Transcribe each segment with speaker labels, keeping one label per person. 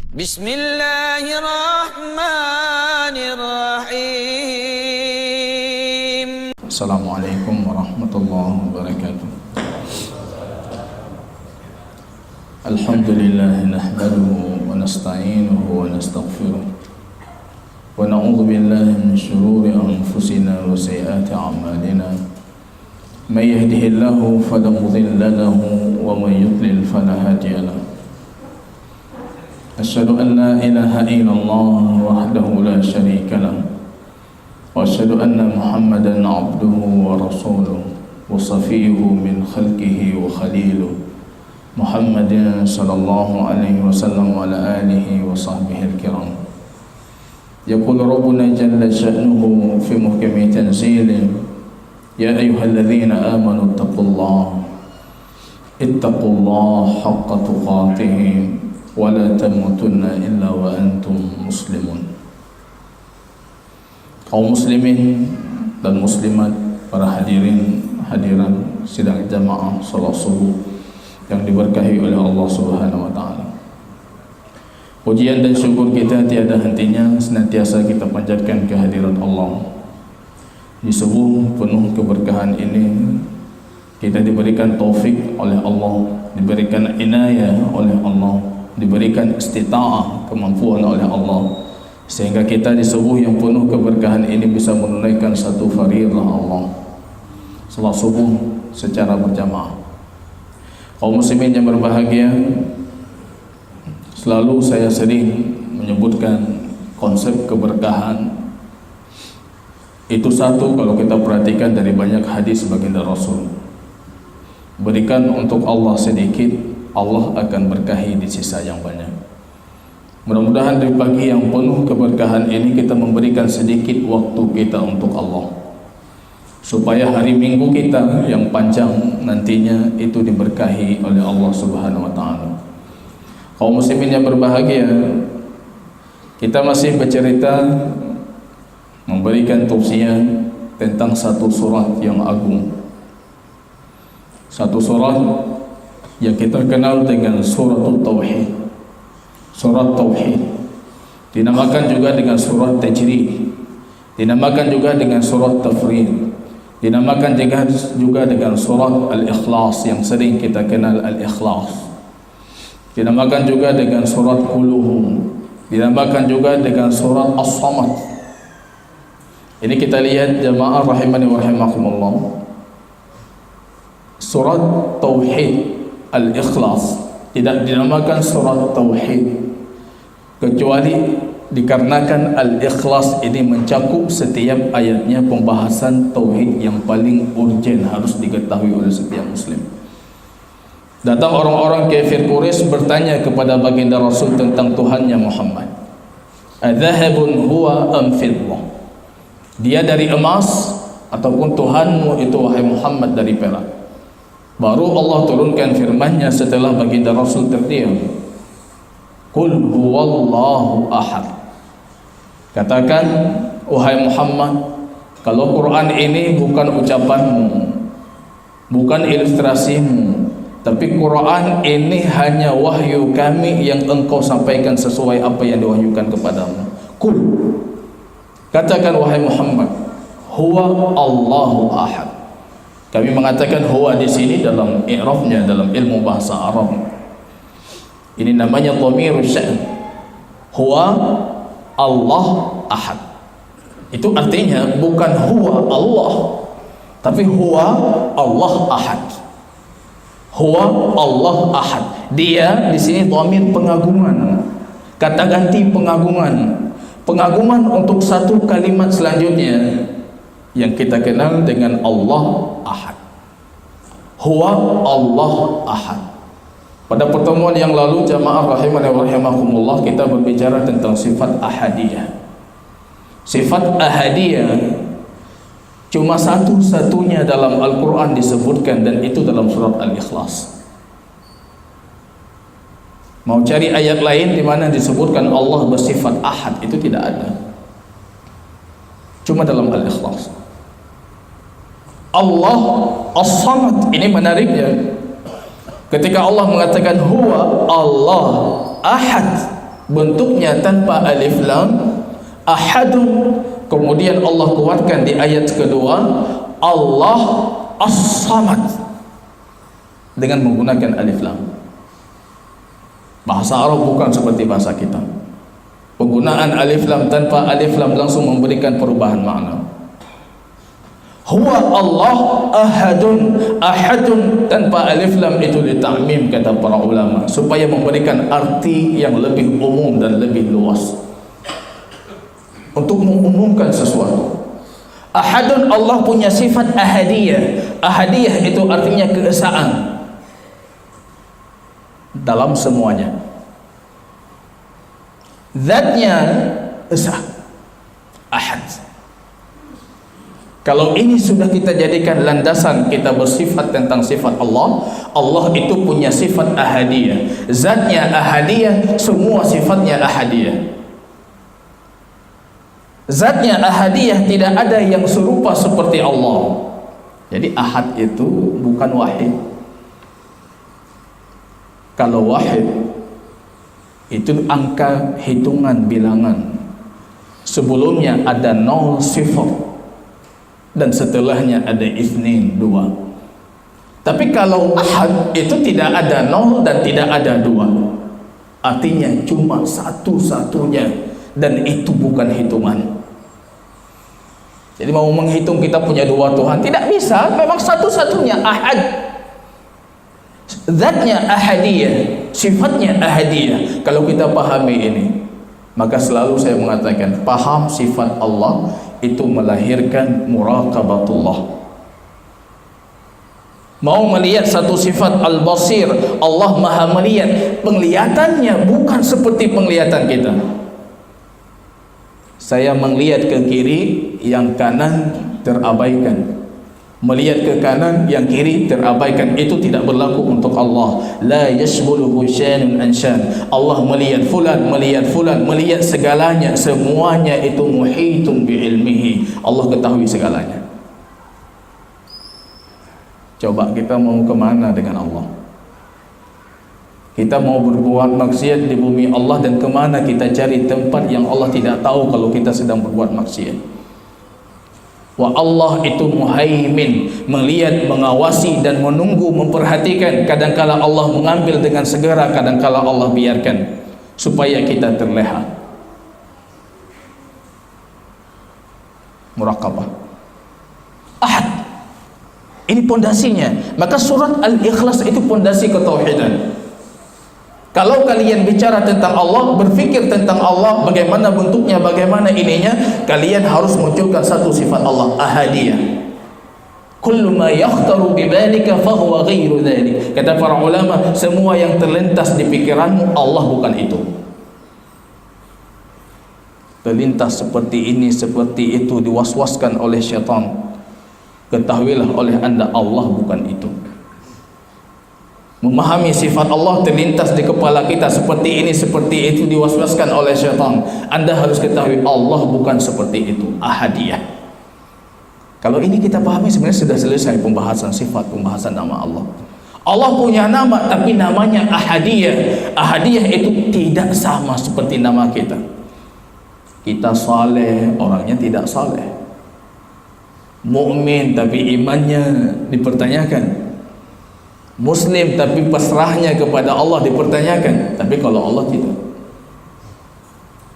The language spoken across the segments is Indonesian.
Speaker 1: Bismillahirrahmanirrahim. Assalamualaikum warahmatullahi wabarakatuh. Alhamdulillah nahmaduhu wa nasta'inuhu wa nastaghfiruh wa na'udzu billahi min shururi anfusina wa sayyiati a'malina. Man yahdihillahu fala mudilla lahu wa man yudlil fala hadiya lahu. Asyhadu an la ilaha illallah wahdahu la syarika lahu wa asyhadu anna Muhammadan 'abduhu wa rasuluhu wa safiyyuhu min khalqihi wa khaliluhu Muhammadin sallallahu alaihi wasallam wa ala alihi wa sahbihi al-kiram. Yaqulu rabbuna jalla sha'nuhu fi muhkami tanzilihi ya ayyuhalladzina amanu ittaqullaha haqqa tuqatih wa la tamutunna illa wa antum muslimun. Kaum muslimin dan muslimat, para hadiran sidang jamaah salat subuh yang diberkahi oleh Allah Subhanahu wa taala. Pujian dan syukur kita tiada hentinya senantiasa kita panjatkan kehadirat Allah. Di subuh penuh keberkahan ini kita diberikan taufik oleh Allah, diberikan inayah oleh Allah, diberikan istita'ah, kemampuan oleh Allah, sehingga kita di subuh yang penuh keberkahan ini bisa menunaikan satu faridah Allah, salat subuh secara berjamaah. Kaum muslimin yang berbahagia, selalu saya sering menyebutkan konsep keberkahan itu satu. Kalau kita perhatikan dari banyak hadis baginda Rasul, berikan untuk Allah sedikit, Allah akan berkahi di sisa yang banyak. Mudah-mudahan di pagi yang penuh keberkahan ini kita memberikan sedikit waktu kita untuk Allah, supaya hari Minggu kita yang panjang nantinya itu diberkahi oleh Allah Subhanahu wa taala. Kaum muslimin yang berbahagia, kita masih bercerita memberikan tausiah tentang satu surat yang agung, satu surat yang kita kenal dengan suratul tauhid. Surat tauhid dinamakan juga dengan surat tajrid, dinamakan juga dengan surat tafrid, dinamakan juga dengan surat al-ikhlas yang sering kita kenal al-ikhlas, dinamakan juga dengan surat quluh, dinamakan juga dengan surat as-samad. Ini kita lihat jamaah rahimani wa rahimakumullah, surat tauhid al-ikhlas tidak dinamakan surat tauhid kecuali dikarenakan al-ikhlas ini mencakup setiap ayatnya pembahasan tauhid yang paling urgen harus diketahui oleh setiap muslim. Datang orang-orang kafir Quraisy bertanya kepada baginda Rasul tentang Tuhannya Muhammad, adzahabun huwa am fiddah, dia dari emas ataupun Tuhanmu itu wahai Muhammad dari perak? Baru Allah turunkan firman-Nya setelah baginda Rasul terdiam, qul huwallahu ahad. Katakan wahai Muhammad, kalau Quran ini bukan ucapanmu, bukan ilustrasimu, tapi Quran ini hanya wahyu kami yang engkau sampaikan sesuai apa yang diwahyukan kepadamu. Qul, katakan wahai Muhammad, huwa Allahu ahad. Kami mengatakan huwa di sini dalam i'rabnya, dalam ilmu bahasa Arab ini namanya dhamirus sya'n. Huwa Allah ahad, itu artinya bukan huwa Allah, tapi huwa Allah ahad. Huwa Allah ahad, dia di sini dhamir pengagungan, kata ganti pengagungan. Pengagungan untuk satu kalimat selanjutnya yang kita kenal dengan Allah ahad. Huwa Allah ahad. Pada pertemuan yang lalu jamaah rahimani wa rahimakumullah, kita berbicara tentang sifat ahadiyah. Sifat ahadiyah cuma satu-satunya dalam Al-Quran disebutkan, dan itu dalam surat Al-Ikhlas. Mau cari ayat lain di mana disebutkan Allah bersifat ahad, itu tidak ada. Cuma dalam Al-Ikhlas. Allah As-Samad, ini menariknya. Ketika Allah mengatakan huwa Allah ahad, bentuknya tanpa alif lam, ahadun. Kemudian Allah kuatkan di ayat kedua, Allah as-samad, dengan menggunakan alif lam. Bahasa Arab bukan seperti bahasa kita. Penggunaan alif lam tanpa alif lam langsung memberikan perubahan makna. Huwa Allah ahadun. Ahadun tanpa alif lam itu ditakmim, kata para ulama, supaya memberikan arti yang lebih umum dan lebih luas, untuk mengumumkan sesuatu. Ahadun, Allah punya sifat ahadiyah. Ahadiyah itu artinya keesaan dalam semuanya. Zatnya esa, ahad. Kalau ini sudah kita jadikan landasan kita bersifat tentang sifat Allah, Allah itu punya sifat ahadiyah. Zatnya ahadiyah, semua sifatnya ahadiyah. Zatnya ahadiyah, tidak ada yang serupa seperti Allah. Jadi ahad itu bukan wahid. Kalau wahid itu angka hitungan bilangan, sebelumnya ada 0 sifat dan setelahnya ada itsnain 2. Tapi kalau ahad itu tidak ada 0 dan tidak ada 2, artinya cuma satu-satunya, dan itu bukan hitungan. Jadi mau menghitung kita punya 2 Tuhan, tidak bisa, memang satu-satunya ahad. Zatnya ahadiyah, sifatnya ahadiyah. Kalau kita pahami ini, maka selalu saya mengatakan, paham sifat Allah itu melahirkan muraqabatullah. Mau melihat satu sifat al-basir, Allah maha melihat, penglihatannya bukan seperti penglihatan kita. Saya melihat ke kiri, yang kanan terabaikan. Melihat ke kanan, yang kiri terabaikan. Itu tidak berlaku untuk Allah. La yashghuluhu syanun an syan. Allah melihat fulan, melihat fulan, melihat segalanya. Semuanya itu muhitun bi ilmihi. Allah ketahui segalanya. Coba kita mau kemana dengan Allah? Kita mau berbuat maksiat di bumi Allah, dan kemana kita cari tempat yang Allah tidak tahu kalau kita sedang berbuat maksiat? Wa Allah itu muhaimin, melihat, mengawasi dan menunggu, memperhatikan. Kadangkala Allah mengambil dengan segera, kadangkala Allah biarkan supaya kita terlena. Muraqabah. Ahad. Ini pondasinya. Maka surat Al-Ikhlas itu pondasi ketauhidan. Kalau kalian bicara tentang Allah, berfikir tentang Allah, bagaimana bentuknya, bagaimana ininya, kalian harus munculkan satu sifat Allah, ahadiyah. Kullu ma yakhtaru bi balika fahuwa ghairu dzalik. Kata para ulama, semua yang terlintas di pikiranmu, Allah bukan itu. Terlintas seperti ini, seperti itu, diwaswaskan oleh syaitan. Ketahuilah oleh anda, Allah bukan itu. Memahami sifat Allah terlintas di kepala kita seperti ini, seperti itu, diwaswaskan oleh syaitan. Anda harus ketahui Allah bukan seperti itu, ahadiyah. Kalau ini kita pahami, sebenarnya sudah selesai pembahasan sifat, pembahasan nama Allah. Allah punya nama, tapi namanya ahadiyah. Ahadiyah itu tidak sama seperti nama kita. Kita saleh, orangnya tidak saleh. Mukmin tapi imannya dipertanyakan. Muslim tapi pasrahnya kepada Allah dipertanyakan. Tapi kalau Allah tidak.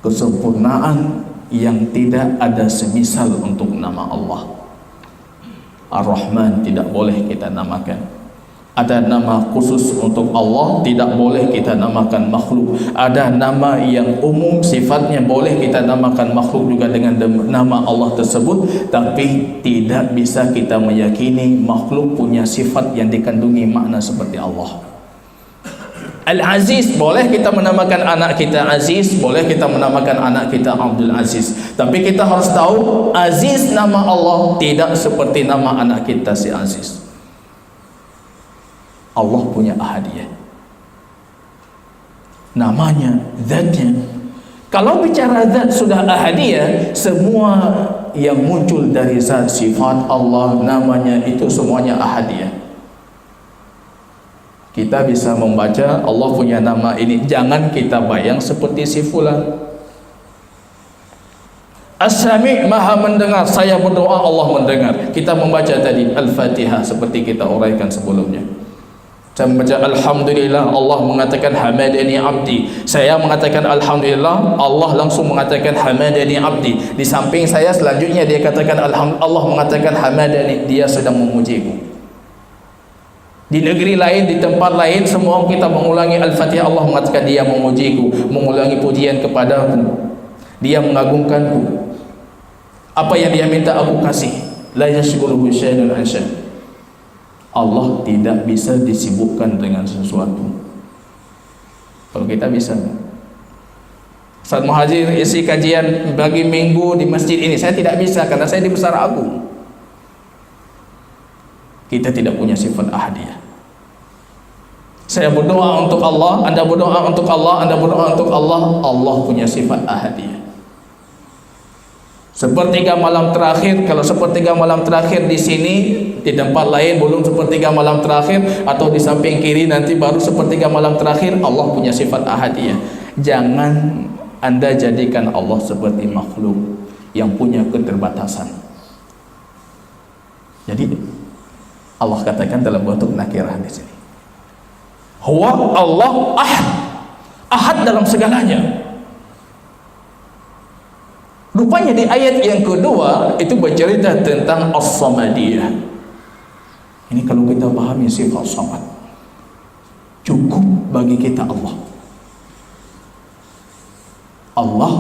Speaker 1: Kesempurnaan yang tidak ada semisal untuk nama Allah. Ar-Rahman tidak boleh kita namakan. Ada nama khusus untuk Allah, tidak boleh kita namakan makhluk. Ada nama yang umum, sifatnya boleh kita namakan makhluk juga dengan nama Allah tersebut, tapi tidak bisa kita meyakini makhluk punya sifat yang dikandungi makna seperti Allah. Al-Aziz, boleh kita menamakan anak kita Aziz, boleh kita menamakan anak kita Abdul Aziz, tapi kita harus tahu Aziz nama Allah tidak seperti nama anak kita si Aziz. Allah punya ahadiyah, namanya, zatnya. Kalau bicara zat sudah ahadiyah, semua yang muncul dari zat, sifat Allah, namanya, itu semuanya ahadiyah. Kita bisa membaca Allah punya nama ini, jangan kita bayang seperti si fulan. As-Sami', maha mendengar, saya berdoa Allah mendengar. Kita membaca tadi Al-Fatihah seperti kita uraikan sebelumnya. Saya membaca Alhamdulillah, Allah mengatakan hamadani abdi. Saya mengatakan Alhamdulillah, Allah langsung mengatakan hamadani abdi. Di samping saya selanjutnya dia katakan Allah mengatakan hamadani, dia sedang memujiku. Di negeri lain, di tempat lain, semua kita mengulangi Al-Fatihah, Allah mengatakan dia memujiku, mengulangi pujian kepadaku, dia mengagungkanku. Apa yang dia minta aku kasih. La yashghuruhu syai'un an syai'. Allah tidak bisa disibukkan dengan sesuatu. Kalau kita bisa. Ustaz Muhajir isi kajian bagi minggu di masjid ini, saya tidak bisa karena saya di Besar Agung. Kita tidak punya sifat ahadiyah. Saya berdoa untuk Allah, Anda berdoa untuk Allah, Anda berdoa untuk Allah. Allah punya sifat ahadiyah. Sepertiga malam terakhir, kalau sepertiga malam terakhir di sini, di tempat lain belum sepertiga malam terakhir, atau di samping kiri nanti baru sepertiga malam terakhir, Allah punya sifat ahadiyah. Jangan Anda jadikan Allah seperti makhluk yang punya keterbatasan. Jadi Allah katakan dalam bentuk nakirah di sini. Huwa Allah ahad, ahad dalam segalanya. Rupanya di ayat yang kedua itu bercerita tentang As-Samadiyah. Ini kalau kita pahami sifat samad, cukup bagi kita Allah. Allah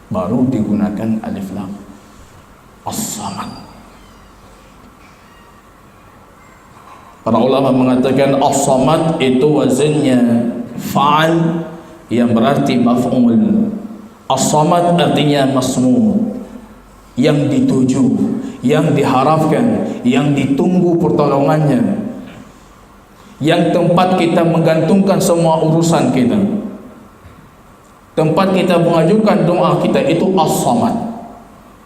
Speaker 1: baru digunakan alif lam. As-Samad. Para ulama mengatakan As-Samad itu wazannya fa'al yang berarti maf'ul. As-Samad artinya masmu', yang dituju, yang diharapkan, yang ditunggu pertolongannya, yang tempat kita menggantungkan semua urusan kita, tempat kita mengajukan doa kita, itu As-Samad.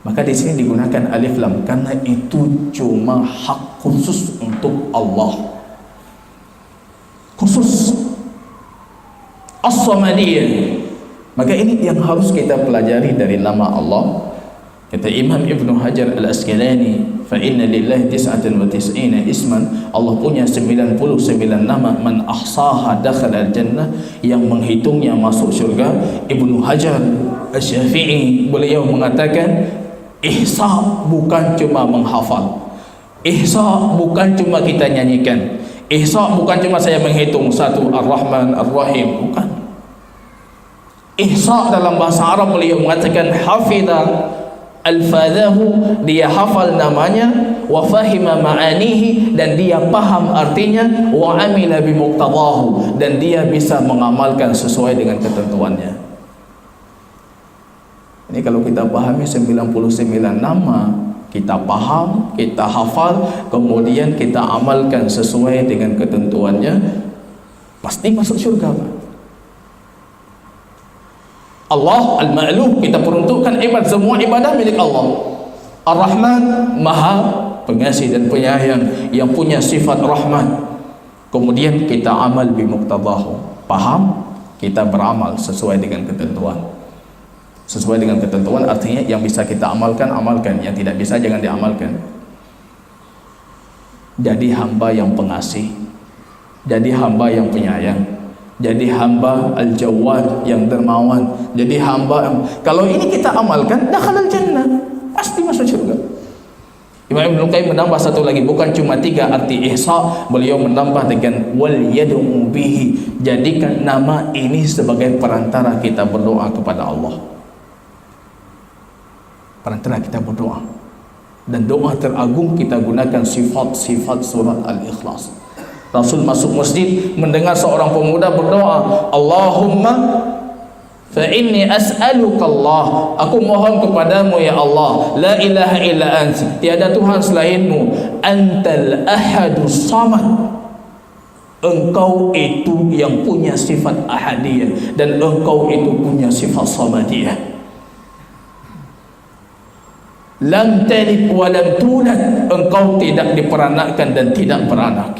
Speaker 1: Maka di sini digunakan alif lam karena itu cuma hak khusus untuk Allah, khusus As-Samadiyah. Maka ini yang harus kita pelajari dari nama Allah. Kata Imam Ibnu Hajar Al-Asqalani, fa inna lillahi 99 isman. Allah punya 99 nama, man ahsaha dakhala al-jannah, yang menghitungnya masuk syurga. Ibnu Hajar Asy-Syafi'i beliau mengatakan, ihsa bukan cuma menghafal, ihsa bukan cuma kita nyanyikan, ihsa bukan cuma saya menghitung satu Ar-Rahman Ar-Rahim, bukan. Ihsa dalam bahasa Arab beliau mengatakan hafidha al-fadhahu, dia hafal namanya, wa fahima ma'anihi, dan dia paham artinya, wa amila bimuqtadahu, dan dia bisa mengamalkan sesuai dengan ketentuannya. Ini kalau kita pahami 99 nama, kita paham, kita hafal, kemudian kita amalkan sesuai dengan ketentuannya, pasti masuk syurga, Pak. Allah Al-Ma'luh, kita peruntukkan ibadah, semua ibadah milik Allah. Ar-Rahman, maha pengasih dan penyayang, yang punya sifat rahmat. Kemudian kita amal bimuqtadahu, paham, kita beramal sesuai dengan ketentuan. Sesuai dengan ketentuan artinya yang bisa kita amalkan, amalkan, yang tidak bisa jangan diamalkan. Jadi hamba yang pengasih, jadi hamba yang penyayang, jadi hamba al-Jawad yang dermawan, jadi hamba kalau ini kita amalkan, dakhalal jannah, pasti masuk surga. Imam Ibnu Qayyim menambah satu lagi, bukan cuma 3 arti ihsa, beliau menambah dengan wal yad'u bihi, jadikan nama ini sebagai perantara kita berdoa kepada Allah, perantara kita berdoa. Dan doa teragung kita gunakan sifat-sifat surat Al-Ikhlas. Rasul masuk masjid mendengar seorang pemuda berdoa, Allahumma fa inni as'aluka Allah, aku mohon kepadamu ya Allah, la ilaha illa anti, tiada Tuhan selainmu, antal ahadus samad, engkau itu yang punya sifat ahadiyah dan engkau itu punya sifat samadiyah. Lam talid wa lam tulad, engkau tidak diperanakkan dan tidak beranak.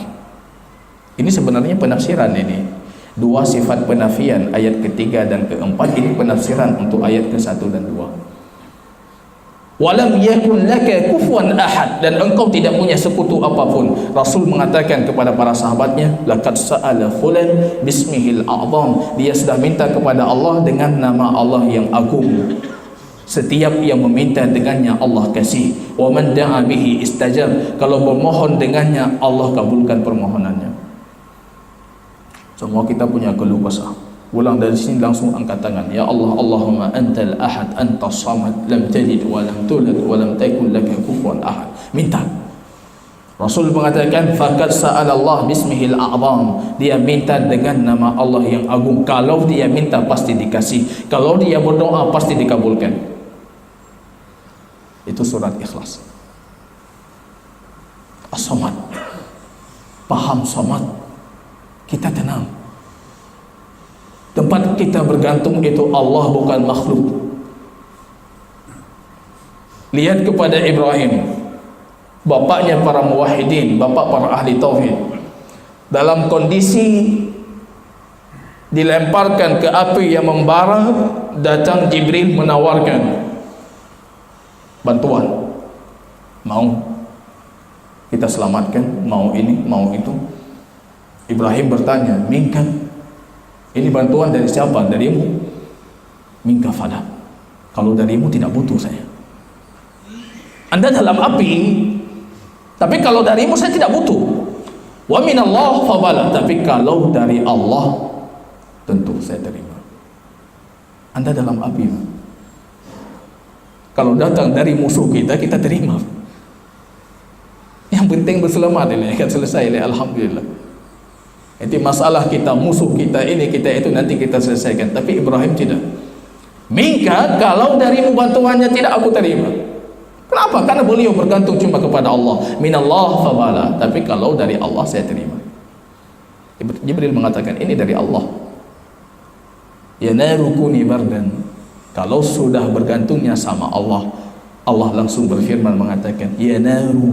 Speaker 1: Ini sebenarnya penafsiran ini. Dua sifat penafian ayat ketiga dan keempat ini penafsiran untuk ayat ke-1 dan 2. Walam yakun laka kufuwan ahad, dan engkau tidak punya sekutu apapun. Rasul mengatakan kepada para sahabatnya, laqad sa'ala fulan bismihil a'zam, dia sudah minta kepada Allah dengan nama Allah yang agung. Setiap yang meminta dengannya Allah kasih. Wa man da'a bihi istajab, kalau bermohon dengannya Allah kabulkan permohonannya. Semua kita punya keluh kesah. Ulang dari sini langsung angkat tangan. Ya Allah, Allahumma antal ahad, antas samad, lam talid wa lam tulad wa lam takun laka kufuwan ahad. Minta. Rasul mengatakan faqad sa'ala Allah bismihil a'zam, dia minta dengan nama Allah yang agung. Kalau dia minta pasti dikasih. Kalau dia berdoa pasti dikabulkan. Itu surat Ikhlas. As-Samad. Paham Samad, kita tenang. Tempat kita bergantung itu Allah, bukan makhluk. Lihat kepada Ibrahim, bapaknya para muwahhidin, bapak para ahli tauhid. Dalam kondisi dilemparkan ke api yang membara, datang Jibril menawarkan bantuan. Mau kita selamatkan, mau ini, mau itu. Ibrahim bertanya, minka, ini bantuan dari siapa? Darimu. Minka fala, kalau darimu tidak butuh saya. Anda dalam api, tapi kalau darimu saya tidak butuh. Wa minallah fabala, tapi kalau dari Allah tentu saya terima. Anda dalam api, kalau datang dari musuh kita, kita terima. Yang penting berselamat, ini kan selesai, alhamdulillah. Itu masalah kita, musuh kita ini, kita itu nanti kita selesaikan. Tapi Ibrahim tidak. Minka, kalau darimu bantuannya tidak aku terima. Kenapa? Karena beliau bergantung cuma kepada Allah. Minallah fabala, tapi kalau dari Allah saya terima. Jibril mengatakan ini dari Allah. Ya naru kuni bardan, kalau sudah bergantungnya sama Allah, Allah langsung berfirman mengatakan, ya naru,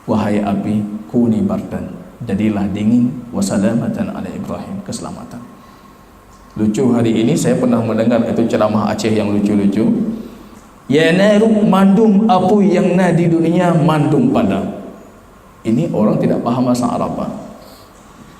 Speaker 1: wahai api, kuni bardan, jadilah dingin, wasalamatan ala Ibrahim, keselamatan. Lucu, hari ini saya pernah mendengar itu ceramah Aceh yang lucu-lucu. Ya naru, mandum apa yang na di dunia, mandum padam. Ini orang tidak paham bahasa Arab.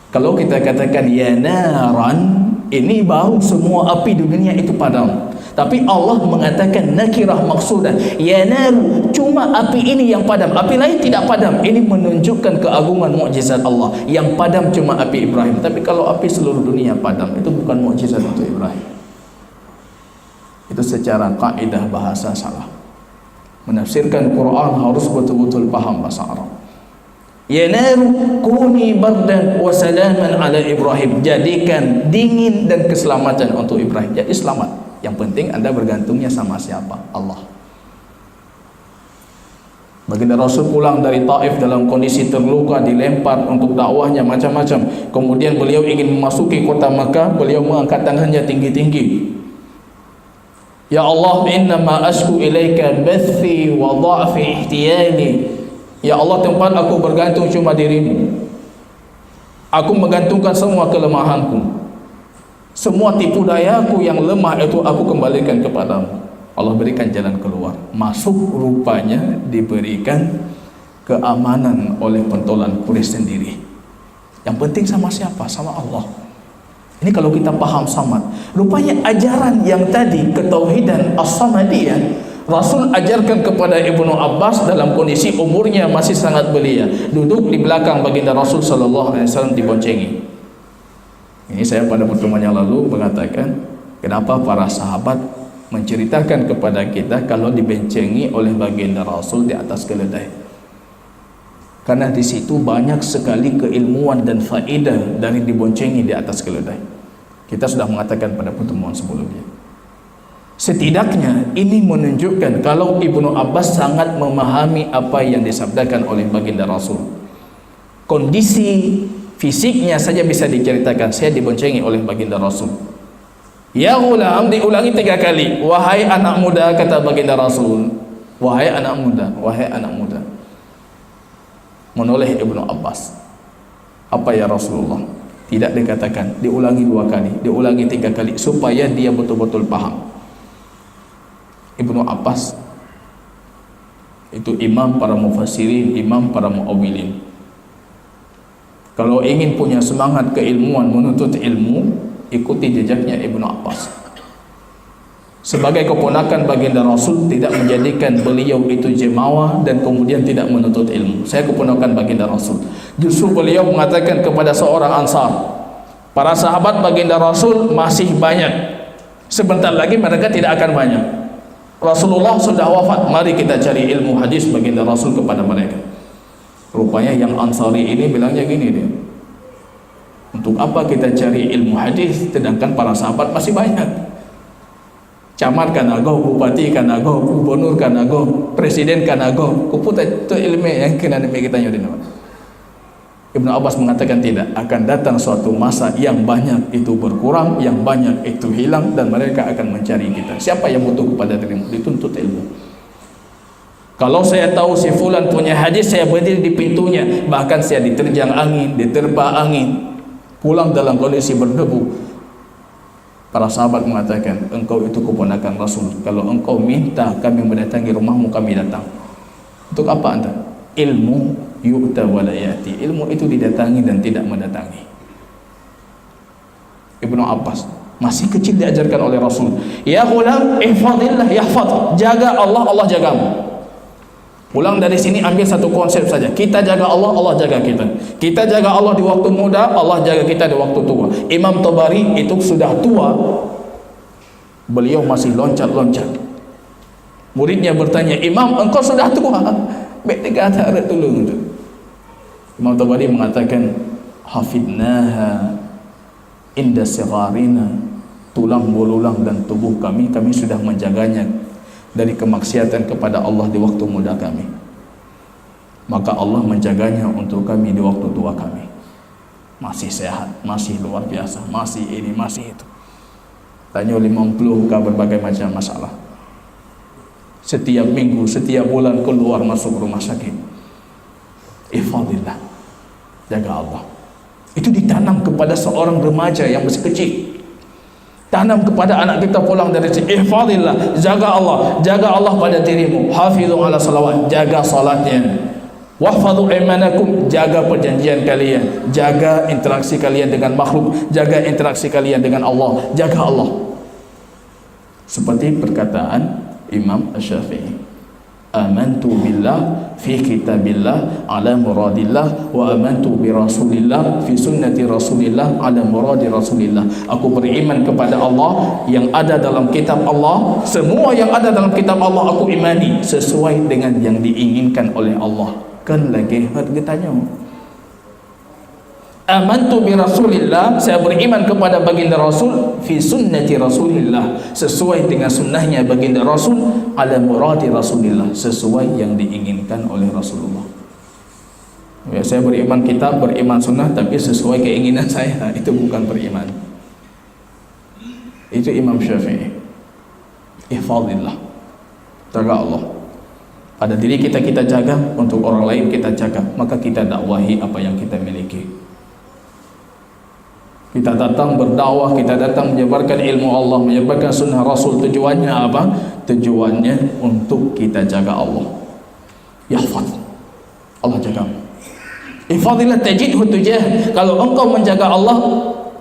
Speaker 1: Kalau kita katakan ya naran, ini baru semua api di dunia itu padam. Tapi Allah mengatakan nakirah maksudah, ya naru, cuma api ini yang padam, api lain tidak padam. Ini menunjukkan keagungan mukjizat Allah. Yang padam cuma api Ibrahim. Tapi kalau api seluruh dunia padam, itu bukan mukjizat untuk Ibrahim. Itu secara kaidah bahasa salah. Menafsirkan Quran harus betul-betul paham bahasa Arab. Ya naru kuni bardan wa salaman ala Ibrahim, jadikan dingin dan keselamatan untuk Ibrahim. Jadi selamat. Yang penting Anda bergantungnya sama siapa? Allah. Baginda Rasul pulang dari Taif dalam kondisi terluka, dilempar untuk dakwahnya macam-macam. Kemudian beliau ingin memasuki kota Makkah, beliau mengangkat tangannya tinggi-tinggi. Ya Allah, innama ashku ilaika bathi wa dha'fi ihtiyali. Ya Allah, tempat aku bergantung cuma dirimu. Aku menggantungkan semua kelemahanku, semua tipu dayaku yang lemah itu aku kembalikan kepadamu. Allah berikan jalan keluar. Masuk, rupanya diberikan keamanan oleh pentolan Quraisy sendiri. Yang penting sama siapa? Sama Allah. Ini kalau kita paham samad. Rupanya ajaran yang tadi, ketauhidan as-samadiyah, Rasul ajarkan kepada Ibnu Abbas dalam kondisi umurnya masih sangat belia, duduk di belakang baginda Rasul sallallahu alaihi wasallam diboncengi. Ini saya pada pertemuan yang lalu mengatakan, kenapa para sahabat menceritakan kepada kita kalau dibencengi oleh baginda Rasul di atas keledai? Karena di situ banyak sekali keilmuan dan faedah dari diboncengi di atas keledai. Kita sudah mengatakan pada pertemuan sebelumnya. Setidaknya ini menunjukkan kalau Ibnu Abbas sangat memahami apa yang disabdakan oleh baginda Rasul. Kondisi fisiknya saja bisa diceritakan. Saya diboncengi oleh baginda Rasul. Ya ghulam, diulangi 3 kali. Wahai anak muda, kata baginda Rasul. Wahai anak muda, wahai anak muda. Menoleh Ibnu Abbas. Apa ya Rasulullah? Tidak dikatakan, diulangi 2 kali, diulangi 3 kali supaya dia betul-betul paham. Ibnu Abbas itu imam para mufassirin, imam para muawwilin. Kalau ingin punya semangat keilmuan, menuntut ilmu, ikuti jejaknya Ibnu Abbas. Sebagai keponakan baginda Rasul, tidak menjadikan beliau itu jemawa dan kemudian tidak menuntut ilmu. Saya keponakan baginda Rasul. Justru beliau mengatakan kepada seorang Ansar, para sahabat baginda Rasul masih banyak, sebentar lagi mereka tidak akan banyak. Rasulullah sudah wafat, mari kita cari ilmu hadis baginda Rasul kepada mereka. Rupanya yang Ansari ini bilangnya gini dia, untuk apa kita cari ilmu hadis sedangkan para sahabat masih banyak? Camat kan ago, bupati kan ago, gubernur kan ago, presiden kan ago, kuputa itu ilmu yang kena demi kita nyodin. Ibnu Abbas mengatakan tidak, akan datang suatu masa yang banyak itu berkurang, yang banyak itu hilang, dan mereka akan mencari kita. Siapa yang butuh kepada ilmu? Dituntut ilmu. Kalau saya tahu si fulan punya hadis, saya berdiri di pintunya, bahkan saya diterjang angin, diterpa angin, pulang dalam kondisi berdebu. Para sahabat mengatakan, engkau itu keponakan Rasul, kalau engkau minta kami mendatangi rumahmu, kami datang. Untuk apa anda? Ilmu yu'ta wa la ya'ti. Ilmu itu didatangi dan tidak mendatangi. Ibnu Abbas masih kecil diajarkan oleh Rasul, ya ghulam ihfadillah yahfad, jaga Allah, Allah jagamu. Pulang dari sini ambil satu konsep saja, kita jaga Allah, Allah jaga kita. Kita jaga Allah di waktu muda, Allah jaga kita di waktu tua. Imam Tabari itu sudah tua, beliau masih loncat-loncat. Muridnya bertanya, Imam engkau sudah tua, bete kata ada tolong. Imam Tabari mengatakan, hafidnaha inda sigharina, tulang belulang dan tubuh kami sudah menjaganya dari kemaksiatan kepada Allah di waktu muda kami, maka Allah menjaganya untuk kami di waktu tua kami. Masih sehat, masih luar biasa, masih ini, masih itu. Tanya 50 ke berbagai macam masalah. Setiap minggu, setiap bulan keluar masuk rumah sakit. Ihfadillah, jaga Allah. Itu ditanam kepada seorang remaja yang masih kecil. Tanam kepada anak kita pulang dari sini, ihfadillah, jaga Allah pada dirimu. Hafizu ala salawat, jaga salatnya. Wahfadhu imanakum, jaga perjanjian kalian, jaga interaksi kalian dengan makhluk, jaga interaksi kalian dengan Allah, jaga Allah. Seperti perkataan Imam Asy-Syafi'i, amantu billah fi kitabillah ala muradillah wa amantu bi rasulillah fi sunnati rasulillah ala muradi rasulillah. Aku beriman kepada Allah yang ada dalam kitab Allah, semua yang ada dalam kitab Allah aku imani sesuai dengan yang diinginkan oleh Allah. Kan lagi harga tanya, amantu bi rasulillah, saya beriman kepada baginda Rasul, fi sunnati rasulillah, sesuai dengan sunnahnya baginda Rasul, ala muradi rasulillah, sesuai yang diinginkan oleh Rasulullah. Ya, saya beriman kitab, beriman sunnah, tapi sesuai keinginan saya, itu bukan beriman. Itu Imam Syafi'i. Ihfadillah, jaga Allah. Pada diri kita jaga, untuk orang lain kita jaga, maka kita dakwahi apa yang kita miliki. Kita datang berdakwah, kita datang menyebarkan ilmu Allah, menyebarkan sunnah Rasul. Tujuannya apa? Tujuannya untuk kita jaga Allah. Yahfaz, Allah jaga. Ihfadillah tajidhu tujah. Kalau engkau menjaga Allah,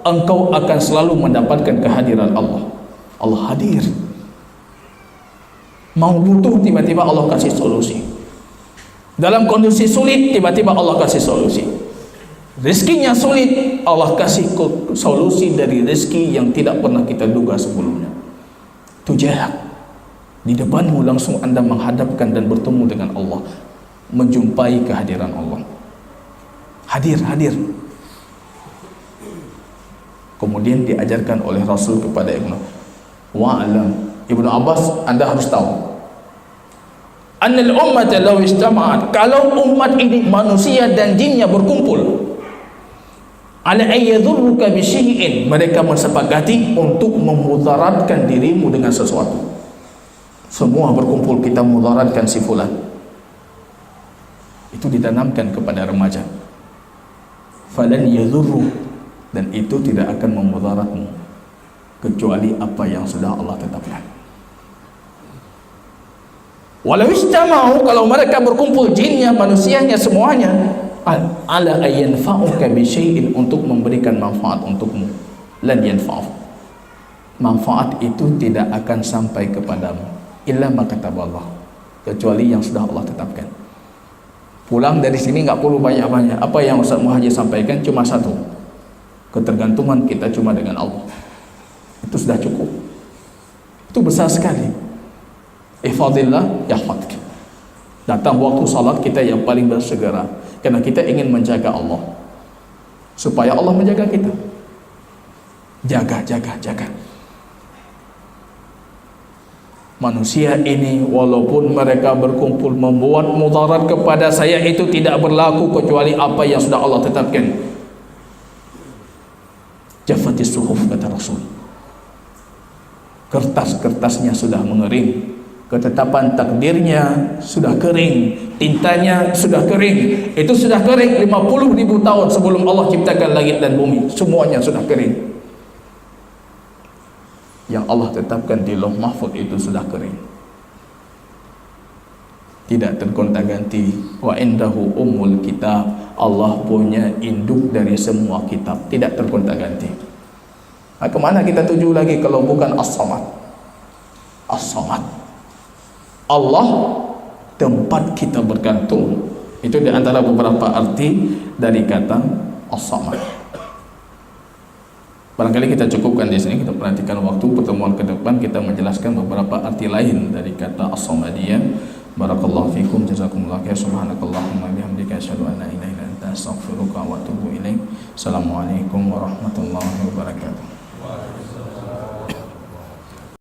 Speaker 1: engkau akan selalu mendapatkan kehadiran Allah. Allah hadir. Mau butuh, tiba-tiba Allah kasih solusi. Dalam kondisi sulit, tiba-tiba Allah kasih solusi. Rezekinya sulit, Allah kasih solusi dari rezeki yang tidak pernah kita duga sebelumnya. Tujah, di depanmu langsung anda menghadapkan dan bertemu dengan Allah, menjumpai kehadiran Allah. Hadir. Kemudian diajarkan oleh Rasul kepada Ibnu Abbas, anda harus tahu, annal ummata law istama'at, kalau umat ini manusia dan jinnya berkumpul, ala ayyadhurruka bi syai'in, mereka bersepakati untuk memudaratkan dirimu dengan sesuatu. Semua berkumpul, kita mudaratkan si fulan. Itu ditanamkan kepada remaja. falan yadhurru, dan itu tidak akan memudaratmu kecuali apa yang sudah Allah tetapkan. Walau istama'u, kalau mereka berkumpul, jinnya, manusianya, semuanya, ala ayanfa'uka bi syai'in, untuk memberikan manfaat untukmu, lan yanfa'u, manfaat itu tidak akan sampai kepadamu illa ma kataballah, kecuali yang sudah Allah tetapkan. Pulang dari sini nggak perlu banyak-banyak. Apa yang Ustaz Muhajir sampaikan cuma satu, ketergantungan kita cuma dengan Allah. Itu sudah cukup. Itu besar sekali. Ihfadillah yahfadk. Datang waktu salat kita yang paling bersegera, karena kita ingin menjaga Allah, supaya Allah menjaga kita. Jaga. Manusia ini walaupun mereka berkumpul membuat mudarat kepada saya, itu tidak berlaku kecuali apa yang sudah Allah tetapkan. Jaffatis suhuf, kata Rasul. Kertas-kertasnya sudah mengering, ketetapan takdirnya sudah kering, tintanya sudah kering. Itu sudah kering 50.000 tahun sebelum Allah ciptakan langit dan bumi. Semuanya sudah kering. Yang Allah tetapkan di Lauh Mahfuz itu sudah kering, tidak tergonta-ganti. Wa indahu ummul kitab, Allah punya induk dari semua kitab, tidak tergonta-ganti. Nah, kemana kita tuju lagi kalau bukan As-Samad? As-Samad, Allah tempat kita bergantung. Itu di antara beberapa arti dari kata As-Samad. Barangkali kita cukupkan di sini. Kita perhatikan waktu, pertemuan ke depan kita menjelaskan beberapa arti lain dari kata As-Samadiyah. Barakallahu fikum, jazakumullah khair. Subhanakallahumma bihamdika asyhadu an la ilaha illa anta astaghfiruka wa atubu ilaik. Assalamualaikum warahmatullahi wabarakatuh.